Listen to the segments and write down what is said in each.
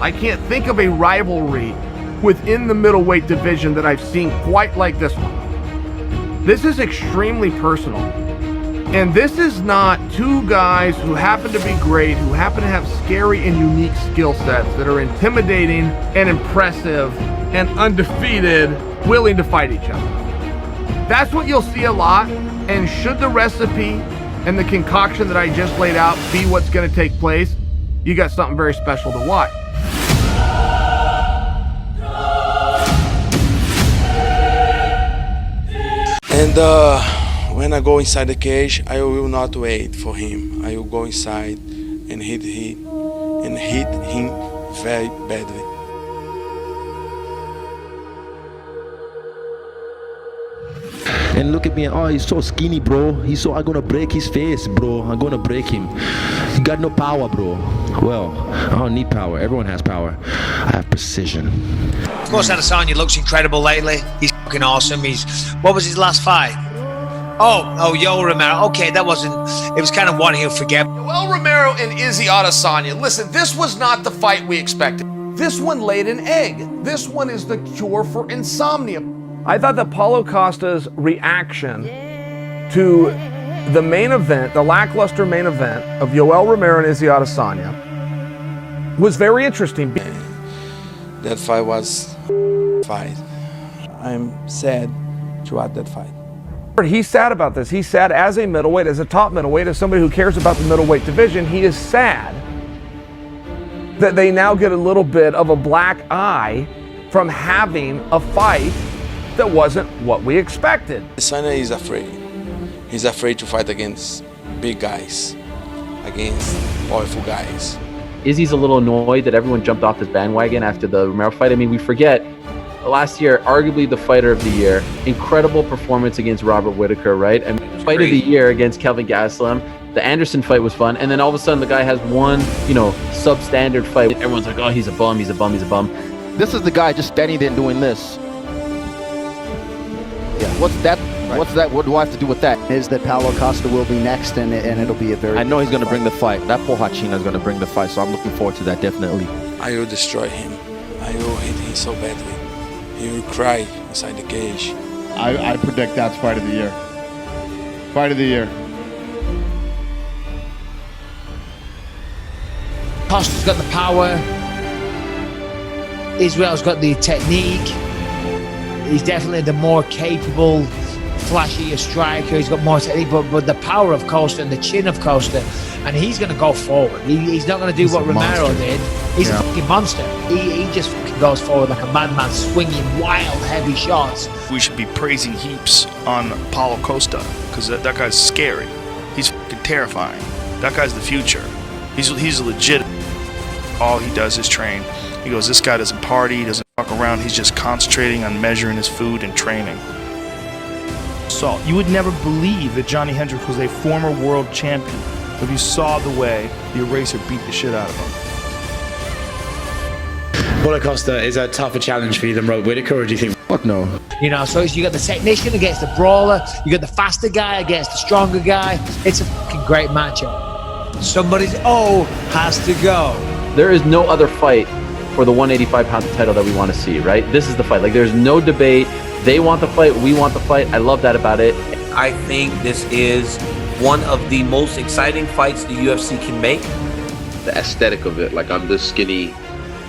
I can't think of a rivalry within the middleweight division that I've seen quite like this one. This is extremely personal. And this is not two guys who happen to be great, who happen to have scary and unique skill sets that are intimidating and impressive and undefeated, willing to fight each other. That's what you'll see a lot. And should the recipe and the concoction that I just laid out be what's going to take place, you got something very special to watch. And when I go inside the cage, I will not wait for him. I will go inside and hit him very badly. And look at me, oh, he's so skinny, bro. I'm gonna break his face, bro. I'm gonna break him. He got no power, bro. Well, I don't need power. Everyone has power. I have precision. Of course, Adesanya looks incredible lately. He's fucking awesome. What was his last fight? Oh, Yoel Romero. Okay, it was kind of one he'll forget. Yoel Romero and Izzy Adesanya. Listen, this was not the fight we expected. This one laid an egg. This one is the cure for insomnia. I thought that Paulo Costa's reaction to the main event, the lackluster main event of Yoel Romero and Izzy Adesanya, was very interesting. That fight was fight. I'm sad throughout that fight. He's sad about this. He's sad as a middleweight, as a top middleweight, as somebody who cares about the middleweight division. He is sad that they now get a little bit of a black eye from having a fight that wasn't what we expected. Adesanya is afraid. He's afraid to fight against big guys, against powerful guys. Izzy's a little annoyed that everyone jumped off his bandwagon after the Romero fight. I mean, we forget, last year, arguably the fighter of the year, incredible performance against Robert Whittaker, right? I mean, fight of the year against Kelvin Gastelum. The Anderson fight was fun, and then all of a sudden the guy has one, substandard fight. Everyone's like, oh, he's a bum, he's a bum, he's a bum. This is the guy just standing there and doing this. Yeah, what's that? Right. What's that? What do I have to do with that? Is that Paulo Costa will be next, and it'll be a very... I know he's going to bring the fight. That Paul Hachina is going to bring the fight, so I'm looking forward to that, definitely. I will destroy him. I will hit him so badly. He will cry inside the cage. I predict that's fight of the year. Fight of the year. Costa's got the power. Israel's got the technique. He's definitely the more capable, flashier striker. He's got more technique, but the power of Costa and the chin of Costa, and he's going to go forward. He's not going to do what Romero did. He's a fucking monster. He just fucking goes forward like a madman, swinging wild, heavy shots. We should be praising heaps on Paulo Costa, because that guy's scary. He's fucking terrifying. That guy's the future. He's legit. All he does is train. He goes, this guy doesn't party, he doesn't fuck around, he's just concentrating on measuring his food and training. So, you would never believe that Johnny Hendricks was a former world champion if you saw the way the Eraser beat the shit out of him. Paulo Costa is a tougher challenge for you than Robert Whittaker, or do you think? Fuck no. So you got the technician against the brawler, you got the faster guy against the stronger guy. It's a fucking great matchup. Somebody's has to go. There is no other fight for the 185-pound title that we want to see, right? This is the fight. Like, there's no debate. They want the fight. We want the fight. I love that about it. I think this is one of the most exciting fights the UFC can make. The aesthetic of it, like I'm this skinny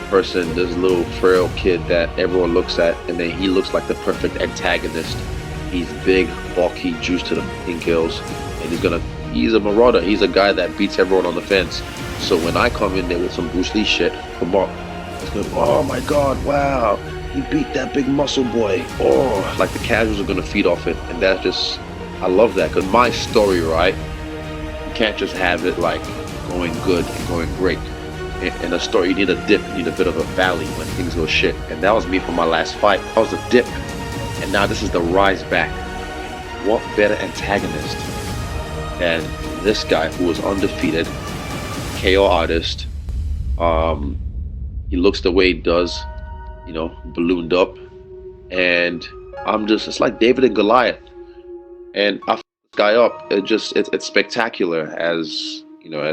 person, this little frail kid that everyone looks at, and then he looks like the perfect antagonist. He's big, bulky, juice to the fucking gills, and he's a marauder. He's a guy that beats everyone on the fence. So when I come in there with some Bruce Lee shit, come on. Oh my God, wow, he beat that big muscle boy. Oh, like the casuals are gonna feed off it. And that's just, I love that, because my story, right, you can't just have it like going good and going great. In a story, you need a dip, you need a bit of a valley when things go shit. And that was me for my last fight. That was a dip, and now this is the rise back. What better antagonist than this guy who was undefeated, KO artist, he looks the way he does, ballooned up, and it's like David and Goliath, and I f this guy up. It's spectacular, as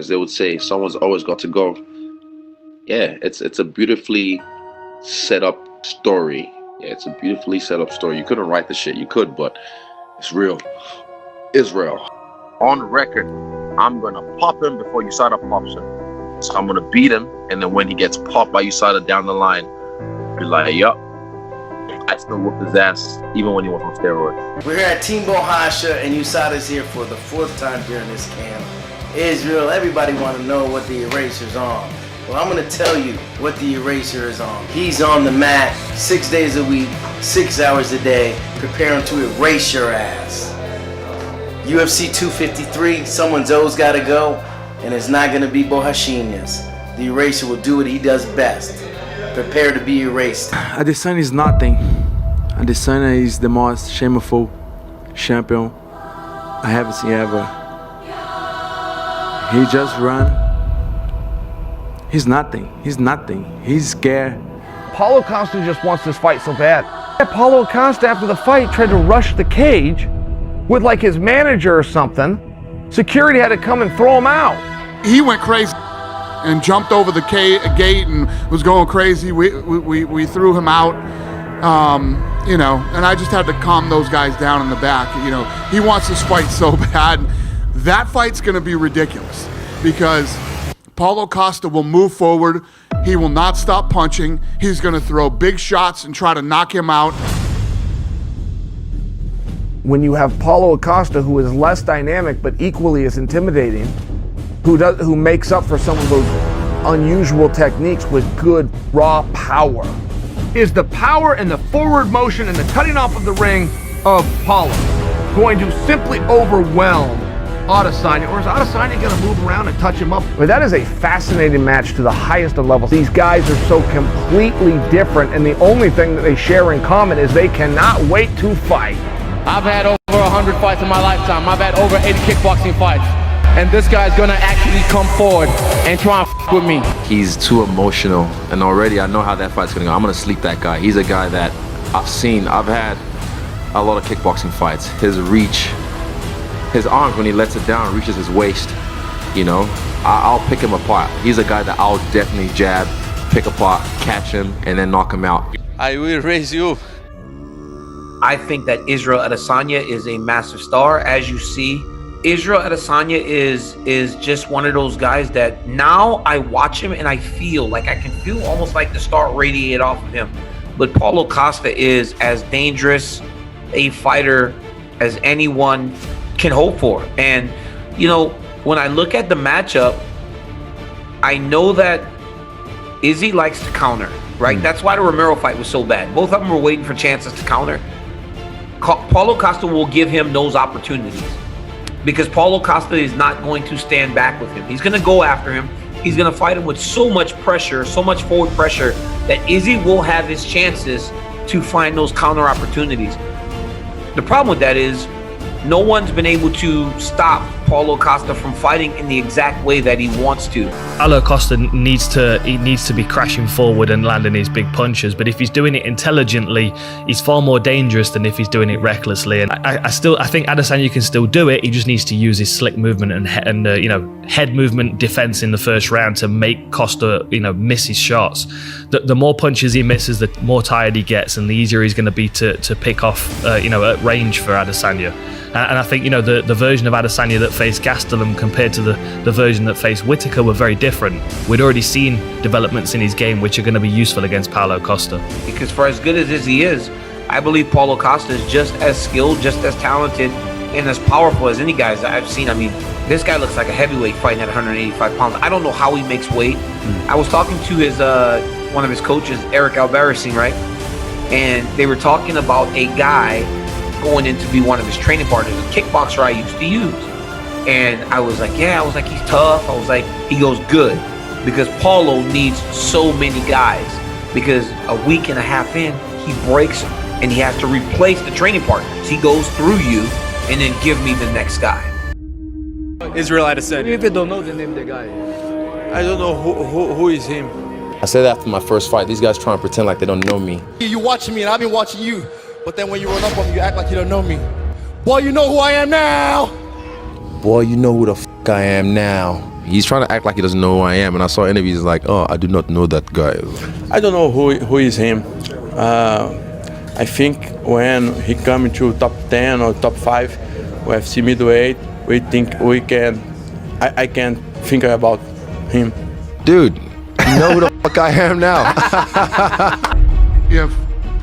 they would say. Someone's always got to go. yeah, it's a beautifully set up story. Yeah, it's a beautifully set up story. You couldn't write the shit. You could, but it's real. Israel. On record, I'm gonna pop him before USADA pops him. So I'm gonna beat him, and then when he gets popped by USADA down the line, be like, yup, I still whooped his ass even when he was on steroids. We're here at Team Bohasha, and USADA's here for the 4th time during this camp. Israel, everybody want to know what the eraser's on. Well, I'm going to tell you what the eraser is on. He's on the mat 6 days a week, 6 hours a day, preparing to erase your ass. UFC 253, someone's always got to go, and it's not going to be Bohashinhas. The eraser will do what he does best. Prepare to be erased. Adesanya is nothing. Adesanya is the most shameful champion I have seen ever. He just run. He's nothing. He's nothing. He's scared. Paulo Costa just wants this fight so bad. Paulo Costa, after the fight, tried to rush the cage with like his manager or something. Security had to come and throw him out. He went crazy and jumped over the gate and was going crazy. We threw him out, you know, and I just had to calm those guys down in the back. You know, he wants this fight so bad. That fight's going to be ridiculous because Paulo Costa will move forward. He will not stop punching. He's going to throw big shots and try to knock him out. When you have Paulo Acosta, who is less dynamic but equally as intimidating, who makes up for some of those unusual techniques with good raw power, is the power and the forward motion and the cutting off of the ring of Paula going to simply overwhelm Adesanya, or is Adesanya going to move around and touch him up? But that is a fascinating match to the highest of levels. These guys are so completely different, and the only thing that they share in common is they cannot wait to fight. I've had over 100 fights in my lifetime. I've had over 80 kickboxing fights. And this guy's gonna actually come forward and try and f with me. He's too emotional, and already I know how that fight's gonna go. I'm gonna sleep that guy. He's a guy that I've had a lot of kickboxing fights. His reach, his arms when he lets it down reaches his waist. You know, I'll pick him apart. He's a guy that I'll definitely jab, pick apart, catch him, and then knock him out. I will raise you. I think that Israel Adesanya is a massive star. As you see, Israel Adesanya is just one of those guys that now I watch him and I feel like I can feel almost like the star radiate off of him. But Paulo Costa is as dangerous a fighter as anyone can hope for. And, you know, when I look at the matchup, I know that Izzy likes to counter, right? That's why the Romero fight was so bad. Both of them were waiting for chances to counter. Paulo Costa will give him those opportunities because Paulo Costa is not going to stand back with him. He's going to go after him. He's going to fight him with so much pressure, so much forward pressure that Izzy will have his chances to find those counter opportunities. The problem with that is no one's been able to stop Paulo Costa from fighting in the exact way that he wants to. Paulo Costa needs to be crashing forward and landing his big punches, but if he's doing it intelligently, he's far more dangerous than if he's doing it recklessly. And I think Adesanya can still do it. He just needs to use his slick movement and head movement defense in the first round to make Costa miss his shots. The more punches he misses, the more tired he gets, and the easier he's going to be to pick off at range for Adesanya. And I think, the version of Adesanya that faced Gastelum compared to the version that faced Whittaker were very different. We'd already seen developments in his game which are going to be useful against Paulo Costa. Because for as good as Izzy is, I believe Paulo Costa is just as skilled, just as talented, and as powerful as any guys that I've seen. I mean, this guy looks like a heavyweight fighting at 185 pounds. I don't know how he makes weight. I was talking to his one of his coaches, Eric Albarracin, right? And they were talking about a guy going in to be one of his training partners, a kickboxer I used to use. And I was like, he's tough. I was like, he goes, good. Because Paulo needs so many guys. Because a week and a half in, he breaks him. And he has to replace the training partners. He goes through you and then give me the next guy. Israel Adesanya. If you don't know the name of the guy, I don't know who is him. I said after my first fight, these guys trying to pretend like they don't know me. You watching me and I've been watching you. But then when you run up on me, you act like you don't know me. Boy, you know who I am now. Boy, you know who the f*** I am now. He's trying to act like he doesn't know who I am. And I saw interviews like, oh, I do not know that guy. I don't know who is him. I think when he come into top 10 or top 5 UFC middleweight, I can think about him. Dude, you know who the fuck I am now. If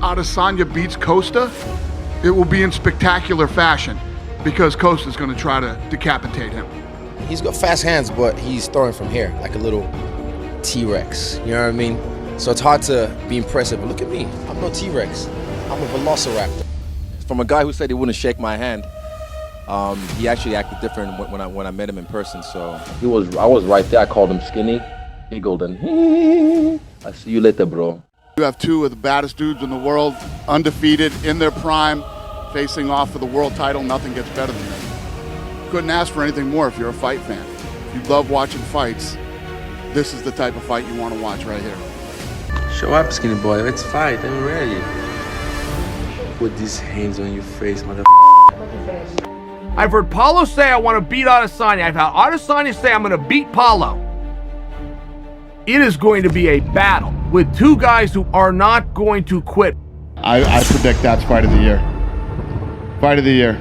Adesanya beats Costa, it will be in spectacular fashion because Costa's going to try to decapitate him. He's got fast hands, but he's throwing from here like a little T-Rex. You know what I mean? So it's hard to be impressive. But look at me. I'm no T-Rex. I'm a velociraptor. From a guy who said he wouldn't shake my hand, he actually acted different when I met him in person. So I was right there. I called him skinny, giggled, and I see you later, bro. You have two of the baddest dudes in the world, undefeated, in their prime, facing off for the world title. Nothing gets better than this. Couldn't ask for anything more if you're a fight fan. If you love watching fights, this is the type of fight you want to watch right here. Show up, skinny boy. Let's fight. I'm ready. Put these hands on your face, mother. I've heard Paulo say I want to beat Adesanya. I've had Adesanya say I'm going to beat Paulo. It is going to be a battle with two guys who are not going to quit. I predict that's fight of the year. Fight of the year.